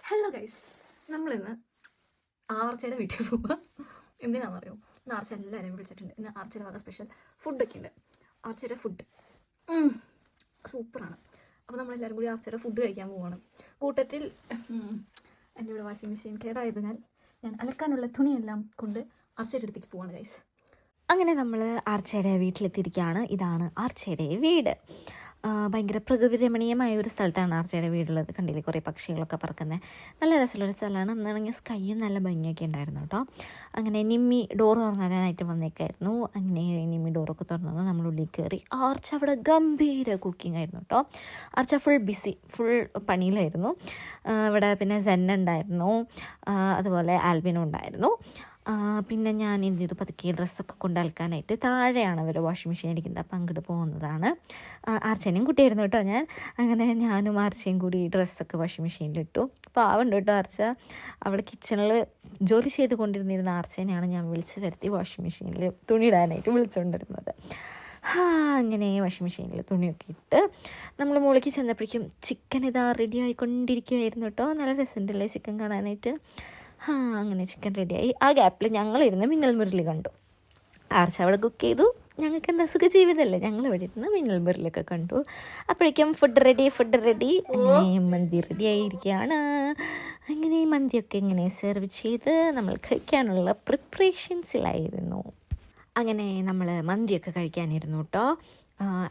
Hello guys, നമ്മളിന്ന് ആർച്ചയുടെ വീട്ടിൽ പോവുക. എന്തിനാണെന്നറിയോ? ഇന്ന് ആർച്ച എല്ലാവരെയും വിളിച്ചിട്ടുണ്ട്. ഇന്ന് ആർച്ചയുടെ വക സ്പെഷ്യൽ ഫുഡൊക്കെ ഉണ്ട്. ആർച്ചയുടെ ഫുഡ് സൂപ്പറാണ്. അപ്പോൾ നമ്മളെല്ലാവരും കൂടി ആർച്ചയുടെ ഫുഡ് കഴിക്കാൻ പോവുകയാണ്. കൂട്ടത്തിൽ എൻ്റെ ഇവിടെ വാഷിംഗ് മെഷീൻ കേടായതിനാൽ ഞാൻ അലക്കാനുള്ള തുണിയെല്ലാം കൊണ്ട് ആർച്ചയുടെ അടുത്തേക്ക് പോവാണ് ഗൈസ്. അങ്ങനെ നമ്മൾ ആർച്ചയുടെ വീട്ടിലെത്തിയിരിക്കുകയാണ്. ഇതാണ് ആർച്ചയുടെ വീട്. ഭയങ്കര പ്രകൃതി രമണീയമായ ഒരു സ്ഥലത്താണ് ആർച്ചയുടെ വീടുള്ളത്. കണ്ടില്ലേ, കുറേ പക്ഷികളൊക്കെ പറക്കുന്നത്. നല്ല രസമുള്ളൊരു സ്ഥലമാണ്. അന്നാണെങ്കിൽ സ്കൈയും നല്ല ഭംഗിയൊക്കെ ഉണ്ടായിരുന്നു കേട്ടോ. അങ്ങനെ നിമ്മി ഡോർ തുറന്നാനായിട്ട് വന്നേക്കായിരുന്നു. അങ്ങനെ നിമ്മി ഡോറൊക്കെ തുറന്നു നമ്മൾ ഉള്ളിൽ കയറി. ആർച്ച അവിടെ ഗംഭീര കുക്കിംഗ് ആയിരുന്നു കേട്ടോ. ആർച്ച ഫുൾ ബിസി, ഫുൾ പണിയിലായിരുന്നു. ഇവിടെ പിന്നെ സെൻ ഉണ്ടായിരുന്നു, അതുപോലെ ആൽബിനും ഉണ്ടായിരുന്നു. പിന്നെ ഞാൻ എന്ത് ചെയ്തു, പതുക്കെ ഡ്രസ്സൊക്കെ കൊണ്ട് അലക്കാനായിട്ട് താഴെയാണ് അവർ വാഷിംഗ് മെഷീൻ അടിക്കുന്നത്. അപ്പം അങ്ങോട്ട് പോകുന്നതാണ്. ആർച്ചേനെയും കുട്ടിയായിരുന്നു കേട്ടോ ഞാൻ. അങ്ങനെ ഞാനും ആർച്ചയും കൂടി ഡ്രസ്സൊക്കെ വാഷിംഗ് മെഷീനിലിട്ടു. പാവമുണ്ട് കേട്ടോ ആർച്ച. അവൾ കിച്ചണിൽ ജോലി ചെയ്തുകൊണ്ടിരുന്നിരുന്ന ആർച്ചേനെയാണ് ഞാൻ വിളിച്ച് വരുത്തി വാഷിംഗ് മെഷീനിൽ തുണിയിടാനായിട്ട് വിളിച്ചുകൊണ്ടിരുന്നത്. അങ്ങനെ വാഷിംഗ് മെഷീനിൽ തുണിയൊക്കെ ഇട്ട് നമ്മൾ മുകളിലേക്ക് ചെന്നപ്പോഴേക്കും ചിക്കൻ ഇതാ റെഡി ആയിക്കൊണ്ടിരിക്കുമായിരുന്നു കേട്ടോ. നല്ല രസമുണ്ടല്ലേ ചിക്കൻ കാണാനായിട്ട്. അങ്ങനെ ചിക്കൻ റെഡിയായി. ആ ഗ്യാപ്പിൽ ഞങ്ങളിരുന്ന് മിന്നൽ മുരളി കണ്ടു. ആർച്ച അവിടെ കുക്ക് ചെയ്തു. ഞങ്ങൾക്ക് എന്താ സുഖ ജീവിതമല്ലേ, ഞങ്ങൾ ഇവിടെ ഇരുന്ന് മിന്നൽ മുരളിയൊക്കെ കണ്ടു. അപ്പോഴേക്കും ഫുഡ് റെഡി. അങ്ങനെ മന്തി റെഡി ആയിരിക്കുകയാണ്. അങ്ങനെ മന്തിയൊക്കെ ഇങ്ങനെ സെർവ് ചെയ്ത് നമ്മൾ കഴിക്കാനുള്ള പ്രിപ്പറേഷൻസിലായിരുന്നു. അങ്ങനെ നമ്മൾ മന്തിയൊക്കെ കഴിക്കാനിരുന്നു കേട്ടോ.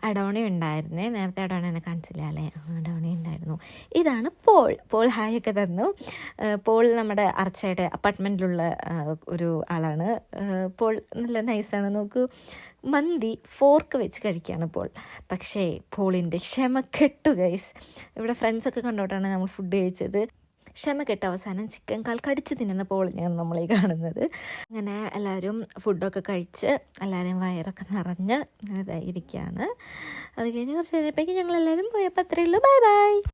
അഡോണി ഉണ്ടായിരുന്നേ. നേരത്തെ അഡോണനെ കാണിച്ചില്ല അല്ലേ? അഡോണി ഉണ്ടായിരുന്നു. ഇതാണ് പോൾ ഹായൊക്കെ തന്നു. പോൾ നമ്മുടെ ആർച്ചയുടെ അപ്പാർട്ട്മെൻറ്റിലുള്ള ഒരു ആളാണ്. പോൾ നല്ല നൈസാണ്. നോക്കൂ, മന്തി ഫോർക്ക് വെച്ച് കഴിക്കുകയാണ് പോൾ. പക്ഷേ പോളിൻ്റെ ക്ഷമ കെട്ടു ഗൈസ്. ഇവിടെ ഫ്രണ്ട്സൊക്കെ കണ്ടോട്ടാണ് നമ്മൾ ഫുഡ് കഴിച്ചത്. ക്ഷമ കെട്ട അവസാനം ചിക്കൻ കാൽ കടിച്ച് തിന്നുന്ന പോളിനെയാണ് നമ്മളീ കാണുന്നത്. അങ്ങനെ എല്ലാവരും ഫുഡൊക്കെ കഴിച്ച് എല്ലാവരും വയറൊക്കെ നിറഞ്ഞ് ഇതായിരിക്കുകയാണ്. അത് കഴിഞ്ഞ് കുറച്ച് കഴിഞ്ഞപ്പോഴേക്കും ഞങ്ങളെല്ലാവരും പോയപ്പോൾ അത്രയേ ഉള്ളൂ. Bye bye.